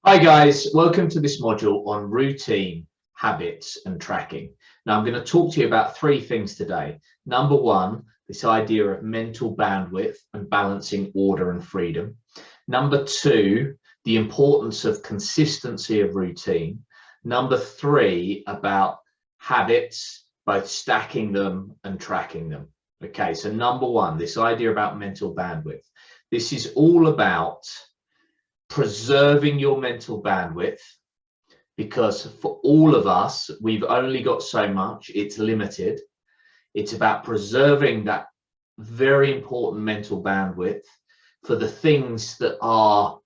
Hi guys, welcome to this module on routine, habits and tracking. Now I'm going to talk to you about three things today. Number one, this idea of mental bandwidth and balancing order and freedom. Number two, the importance of consistency of routine. Number three, about habits, both stacking them and tracking them. Okay, so number one, this idea about mental bandwidth. This is all about preserving your mental bandwidth, because for all of us, we've only got so much, it's limited. It's about preserving that very important mental bandwidth for the things that are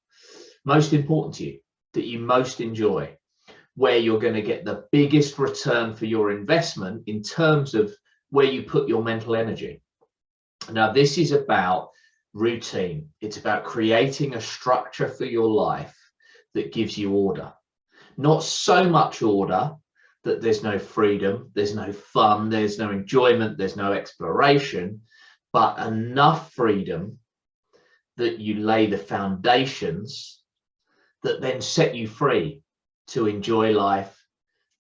most important to you, that you most enjoy, where you're going to get the biggest return for your investment in terms of where you put your mental energy. Now, this is about routine. It's about creating a structure for your life that gives you order. Not so much order that there's no freedom, there's no fun, there's no enjoyment, there's no exploration, but enough freedom that you lay the foundations that then set you free to enjoy life,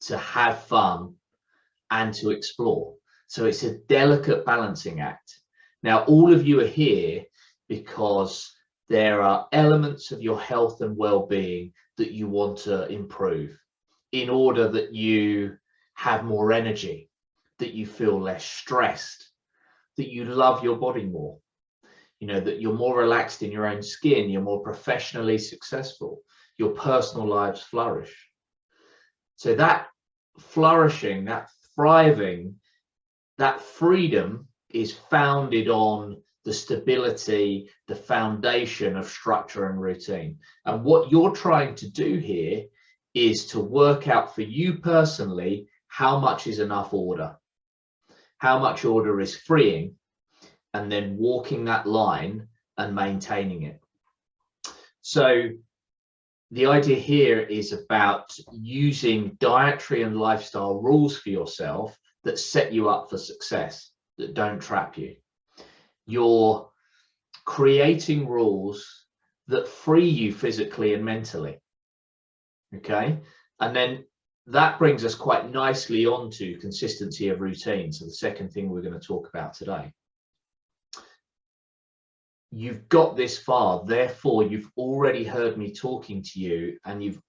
to have fun, and to explore. So it's a delicate balancing act. Now, all of you are here because there are elements of your health and well-being that you want to improve in order that you have more energy, that you feel less stressed, that you love your body more, that you're more relaxed in your own skin, you're more professionally successful, your personal lives flourish. So that flourishing, that thriving, that freedom is founded on the stability, the foundation of structure and routine. And what you're trying to do here is to work out for you personally, how much is enough order, how much order is freeing, and then walking that line and maintaining it. So the idea here is about using dietary and lifestyle rules for yourself that set you up for success, that don't trap you. You're creating rules that free you physically and mentally. Okay, and then that brings us quite nicely on to consistency of routine. So the second thing we're going to talk about today. You've got this far, therefore you've already heard me talking to you, and you've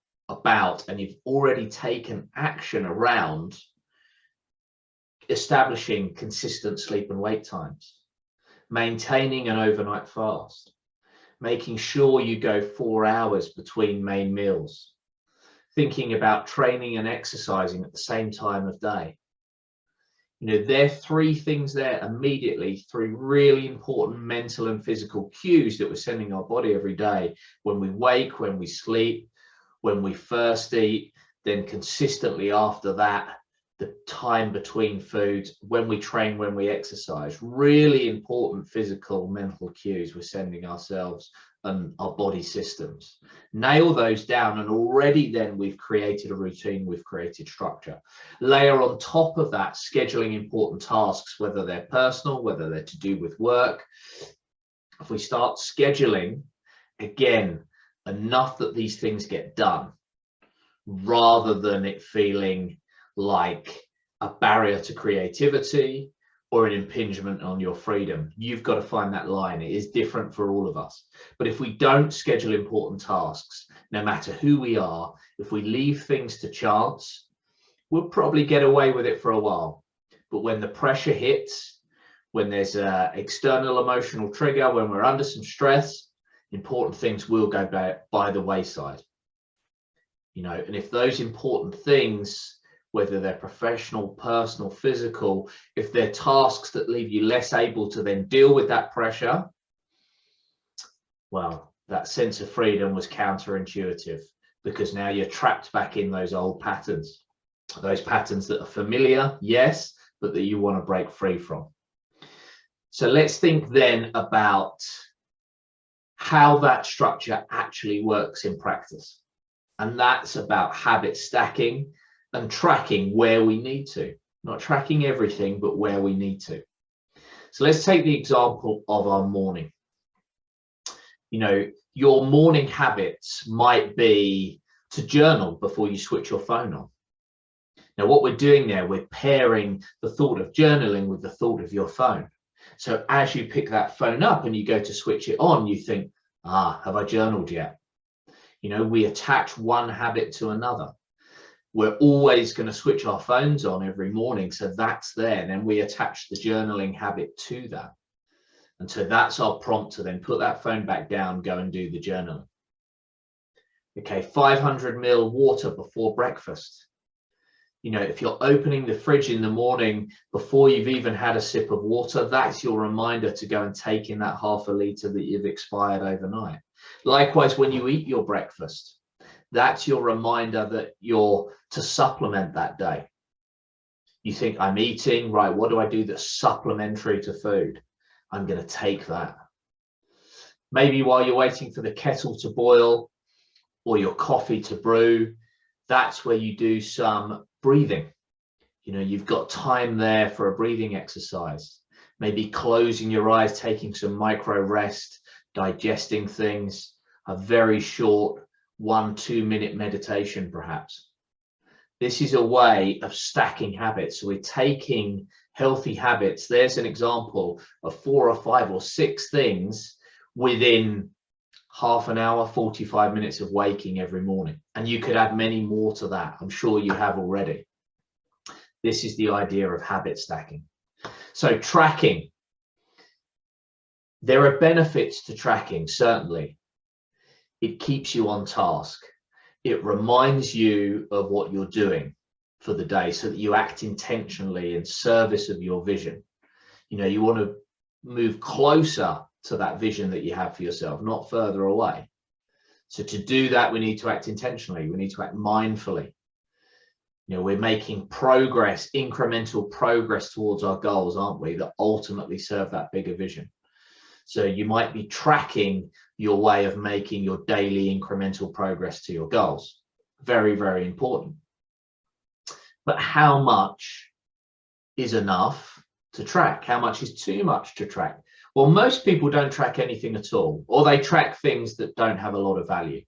already taken action around establishing consistent sleep and wake times, maintaining an overnight fast, making sure you go 4 hours between main meals, thinking about training and exercising at the same time of day. There are three things there immediately, three really important mental and physical cues that we're sending our body every day: when we wake, when we sleep, when we first eat, then consistently after that, the time between foods, when we train, when we exercise. Really important physical, mental cues we're sending ourselves and our body systems. Nail those down, and already then we've created a routine, we've created structure. Layer on top of that scheduling important tasks, whether they're personal, whether they're to do with work. If we start scheduling, again, enough that these things get done, rather than it feeling like a barrier to creativity or an impingement on your freedom. You've got to find that line. It is different for all of us. But if we don't schedule important tasks, no matter who we are, if we leave things to chance, we'll probably get away with it for a while. But when the pressure hits, when there's an external emotional trigger, when we're under some stress, important things will go by the wayside. And if those important things, whether they're professional, personal, physical, if they're tasks that leave you less able to then deal with that pressure, well, that sense of freedom was counterintuitive, because now you're trapped back in those old patterns, those patterns that are familiar, yes, but that you want to break free from. So let's think then about how that structure actually works in practice. And that's about habit stacking and tracking where we need to, not tracking everything, but where we need to. So let's take the example of our morning. Your morning habits might be to journal before you switch your phone on. Now, what we're doing there, we're pairing the thought of journaling with the thought of your phone. So as you pick that phone up and you go to switch it on, you think, have I journaled yet? You know, we attach one habit to another. We're always going to switch our phones on every morning, so that's there. Then we attach the journaling habit to that. And so that's our prompt to then put that phone back down, go and do the journaling. Okay, 500 ml water before breakfast. You know, if you're opening the fridge in the morning before you've even had a sip of water, that's your reminder to go and take in that half a litre that you've expired overnight. Likewise, when you eat your breakfast, that's your reminder that you're to supplement that day. You think, I'm eating, right, what do I do that's supplementary to food? I'm going to take that. Maybe while you're waiting for the kettle to boil or your coffee to brew, that's where you do some breathing. You know, you've got time there for a breathing exercise. Maybe closing your eyes, taking some micro rest, digesting things, a very short 1-2 minute meditation perhaps. This is a way of stacking habits. So we're taking healthy habits. There's an example of 4 or 5 or 6 things within half an hour, 45 minutes of waking every morning. And you could add many more to that. I'm sure you have already. This is the idea of habit stacking. So tracking. There are benefits to tracking, certainly. It keeps you on task. It reminds you of what you're doing for the day so that you act intentionally in service of your vision. You know, you want to move closer to that vision that you have for yourself, not further away. So to do that, we need to act intentionally. We need to act mindfully. You know, we're making progress, incremental progress towards our goals, aren't we, that ultimately serve that bigger vision. So you might be tracking your way of making your daily incremental progress to your goals. Very, very important. But how much is enough to track? How much is too much to track? Well, most people don't track anything at all, or they track things that don't have a lot of value.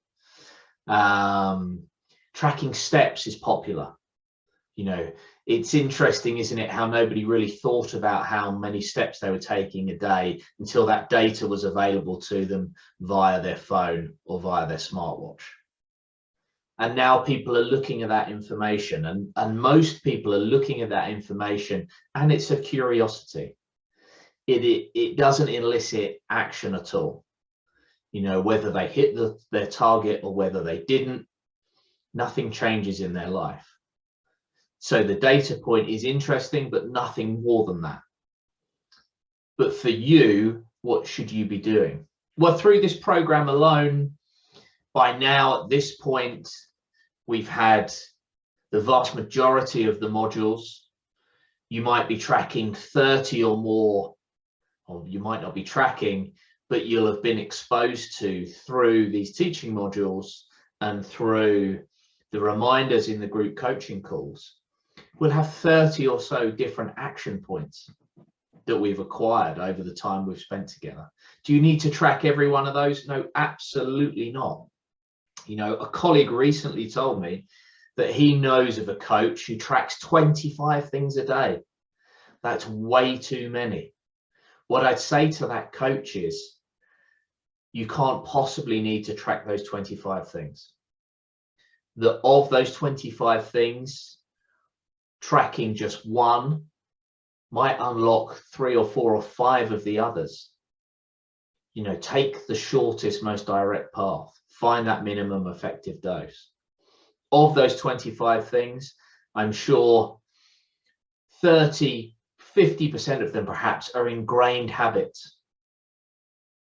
Tracking steps is popular. You know, it's interesting, isn't it, how nobody really thought about how many steps they were taking a day until that data was available to them via their phone or via their smartwatch. And now people are looking at that information, and most people are looking at that information, and it's a curiosity. It doesn't elicit action at all. You know, whether they hit their target or whether they didn't, nothing changes in their life. So the data point is interesting, but nothing more than that. But for you, what should you be doing? Well, through this program alone, by now at this point, we've had the vast majority of the modules. You might be tracking 30 or more, or you might not be tracking, but you'll have been exposed to through these teaching modules and through the reminders in the group coaching calls. We'll have 30 or so different action points that we've acquired over the time we've spent together. Do you need to track every one of those? No, absolutely not. You know, a colleague recently told me that he knows of a coach who tracks 25 things a day. That's way too many. What I'd say to that coach is, you can't possibly need to track those 25 things. That of those 25 things, tracking just one might unlock 3 or 4 or 5 of the others. You know, take the shortest, most direct path. Find that minimum effective dose. Of those 25 things, I'm sure 30, 50% of them perhaps are ingrained habits.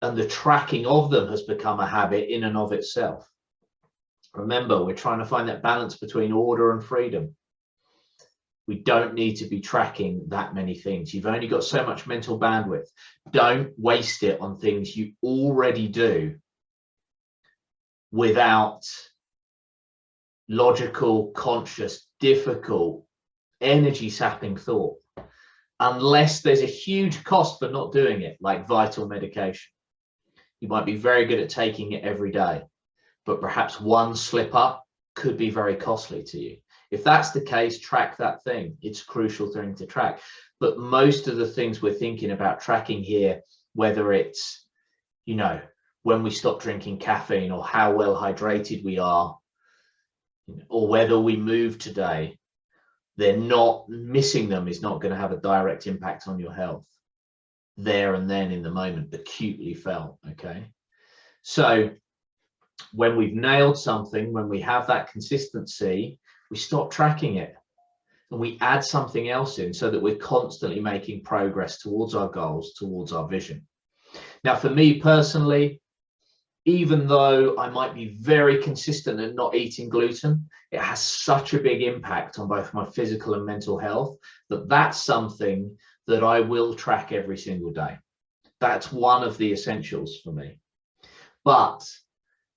And the tracking of them has become a habit in and of itself. Remember, we're trying to find that balance between order and freedom. We don't need to be tracking that many things. You've only got so much mental bandwidth. Don't waste it on things you already do without logical, conscious, difficult, energy-sapping thought, unless there's a huge cost for not doing it, like vital medication. You might be very good at taking it every day, but perhaps one slip up could be very costly to you. If that's the case, track that thing. It's a crucial thing to track. But most of the things we're thinking about tracking here, whether it's, you know, when we stop drinking caffeine, or how well hydrated we are, or whether we move today, they're not, missing them is not going to have a direct impact on your health there and then in the moment, acutely felt. Okay, so when we've nailed something, when we have that consistency, we stop tracking it and we add something else in, so that we're constantly making progress towards our goals, towards our vision. Now, for me personally, even though I might be very consistent at not eating gluten, it has such a big impact on both my physical and mental health that that's something that I will track every single day. That's one of the essentials for me. But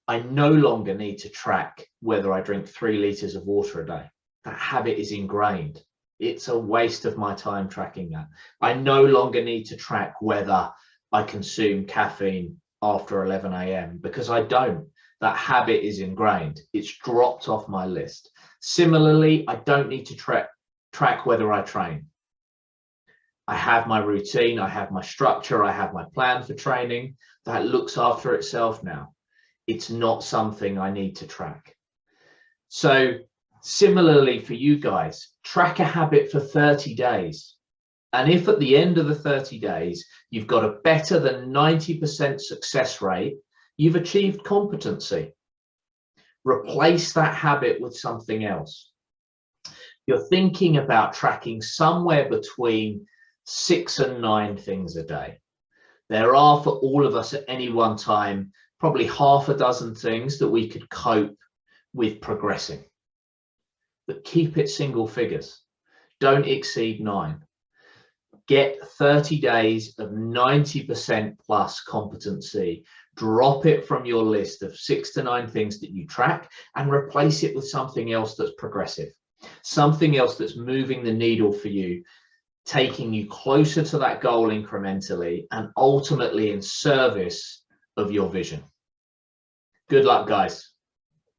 I no longer need to track whether I drink 3 liters of water a day. That habit is ingrained. It's a waste of my time tracking that. I no longer need to track whether I consume caffeine after 11 a.m. because I don't. That habit is ingrained. It's dropped off my list. Similarly, I don't need to track whether I train. I have my routine, I have my structure, I have my plan for training. That looks after itself now. It's not something I need to track. So similarly for you guys, track a habit for 30 days. And if at the end of the 30 days, you've got a better than 90% success rate, you've achieved competency. Replace that habit with something else. You're thinking about tracking somewhere between 6 and 9 things a day. There are, for all of us at any one time, probably half a dozen things that we could cope with progressing. But keep it single figures. Don't exceed 9. Get 30 days of 90% plus competency. Drop it from your list of 6 to 9 things that you track and replace it with something else that's progressive, something else that's moving the needle for you, taking you closer to that goal incrementally and ultimately in service of your vision. Good luck, guys.